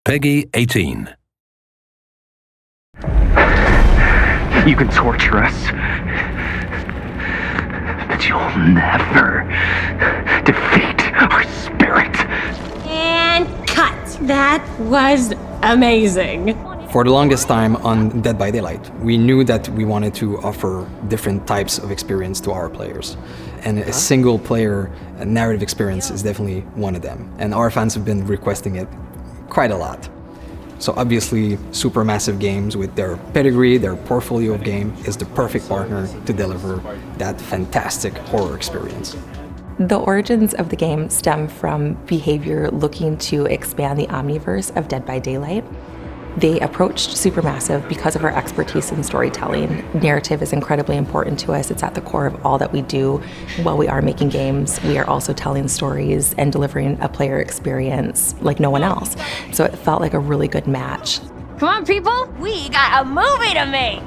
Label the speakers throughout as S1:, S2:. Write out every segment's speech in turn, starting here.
S1: Peggy 18.
S2: You can torture us, but you'll never defeat our spirit.
S3: And cut. That was amazing.
S4: For the longest time on Dead by Daylight, we knew that we wanted to offer different types of experience to our players. And a single player narrative experience is definitely one of them. And our fans have been requesting it quite a lot. So obviously, Supermassive Games, with their pedigree, their portfolio of game, is the perfect partner to deliver that fantastic horror experience.
S5: The origins of the game stem from Behaviour looking to expand the omniverse of Dead by Daylight. They approached Supermassive because of our expertise in storytelling. Narrative is incredibly important to us. It's at the core of all that we do. While we are making games, we are also telling stories and delivering a player experience like no one else. So it felt like a really good match.
S3: Come on, people. We got a movie to make.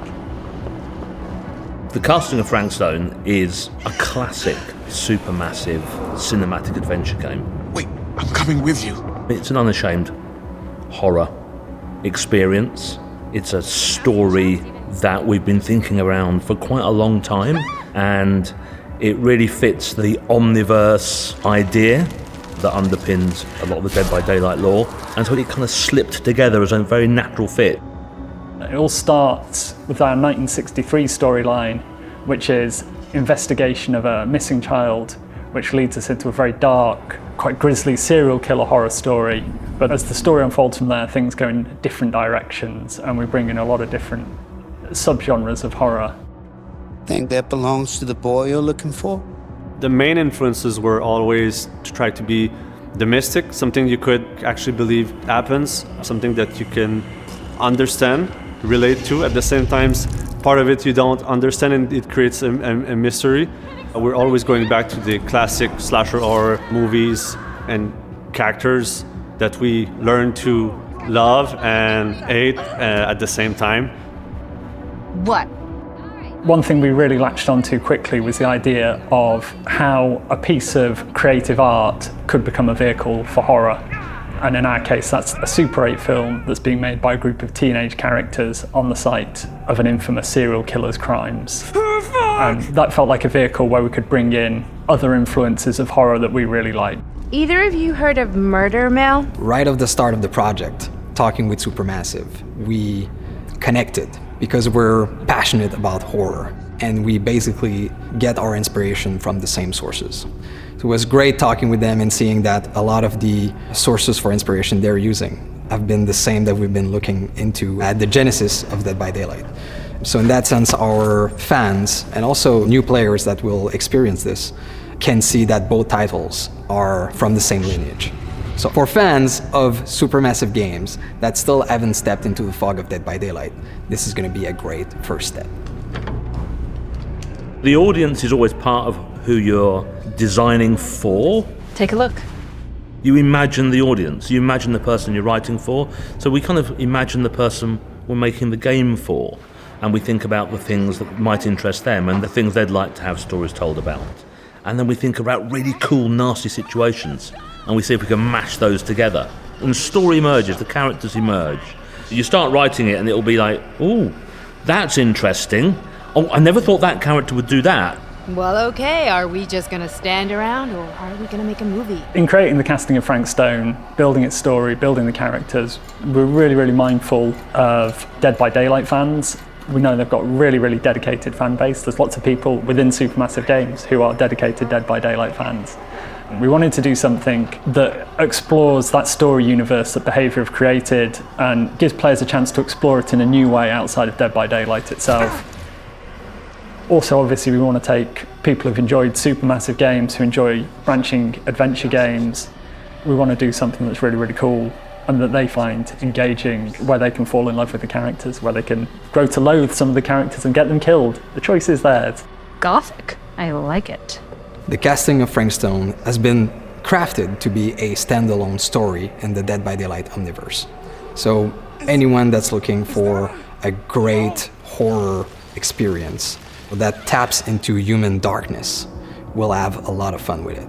S6: The casting of Frank Stone is a classic Supermassive cinematic adventure game.
S7: Wait, I'm coming with you.
S6: It's an unashamed horror experience. It's a story that we've been thinking around for quite a long time, and it really fits the omniverse idea that underpins a lot of the Dead by Daylight lore, and so it kind of slipped together as a very natural fit.
S8: It all starts with our 1963 storyline, which is investigation of a missing child, which leads us into a very dark, quite grisly serial killer horror story. But as the story unfolds from there, things go in different directions, and we bring in a lot of different subgenres of horror.
S9: Think that belongs to the boy you're looking for?
S10: The main influences were always to try to be the mystic, something you could actually believe happens, something that you can understand, relate to. At the same time, part of it you don't understand, and it creates a mystery. We're always going back to the classic slasher horror movies and characters that we learn to love and hate at the same time.
S3: What?
S8: One thing we really latched onto quickly was the idea of how a piece of creative art could become a vehicle for horror. And in our case, that's a Super 8 film that's being made by a group of teenage characters on the site of an infamous serial killer's crimes. And that felt like a vehicle where we could bring in other influences of horror that we really like.
S3: Either of you heard of Murder Mill?
S4: Right at the start of the project, talking with Supermassive, we connected because we're passionate about horror, and we basically get our inspiration from the same sources. So it was great talking with them and seeing that a lot of the sources for inspiration they're using have been the same that we've been looking into at the genesis of Dead by Daylight. So in that sense, our fans and also new players that will experience this can see that both titles are from the same lineage. So for fans of Supermassive Games that still haven't stepped into the fog of Dead by Daylight, this is going to be a great first step.
S6: The audience is always part of who you're designing for.
S5: Take a look.
S6: You imagine the audience, you imagine the person you're writing for, so we kind of imagine the person we're making the game for, and we think about the things that might interest them and the things they'd like to have stories told about. And then we think about really cool, nasty situations, and we see if we can mash those together. And the story emerges, the characters emerge. You start writing it and it'll be like, ooh, that's interesting. Oh, I never thought that character would do that.
S11: Well, okay, are we just gonna stand around, or are we gonna make a movie?
S8: In creating the casting of Frank Stone, building its story, building the characters, we're really mindful of Dead by Daylight fans. We know they've got a really dedicated fan base. There's lots of people within Supermassive Games who are dedicated Dead by Daylight fans. We wanted to do something that explores that story universe that Behaviour have created and gives players a chance to explore it in a new way outside of Dead by Daylight itself. Also, obviously, we want to take people who've enjoyed Supermassive Games, who enjoy branching adventure games. We want to do something that's really cool and that they find engaging, where they can fall in love with the characters, where they can grow to loathe some of the characters and get them killed. The choice is theirs.
S11: Gothic. I like it.
S4: The casting of Frank Stone has been crafted to be a standalone story in the Dead by Daylight omniverse. So anyone that's looking for a great horror experience that taps into human darkness will have a lot of fun with it.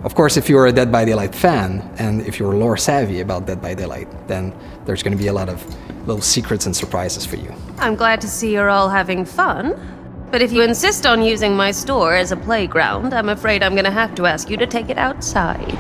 S4: Of course, if you're a Dead by Daylight fan, and if you're lore savvy about Dead by Daylight, then there's going to be a lot of little secrets and surprises for you.
S1: I'm glad to see you're all having fun. But if you insist on using my store as a playground, I'm afraid I'm gonna have to ask you to take it outside.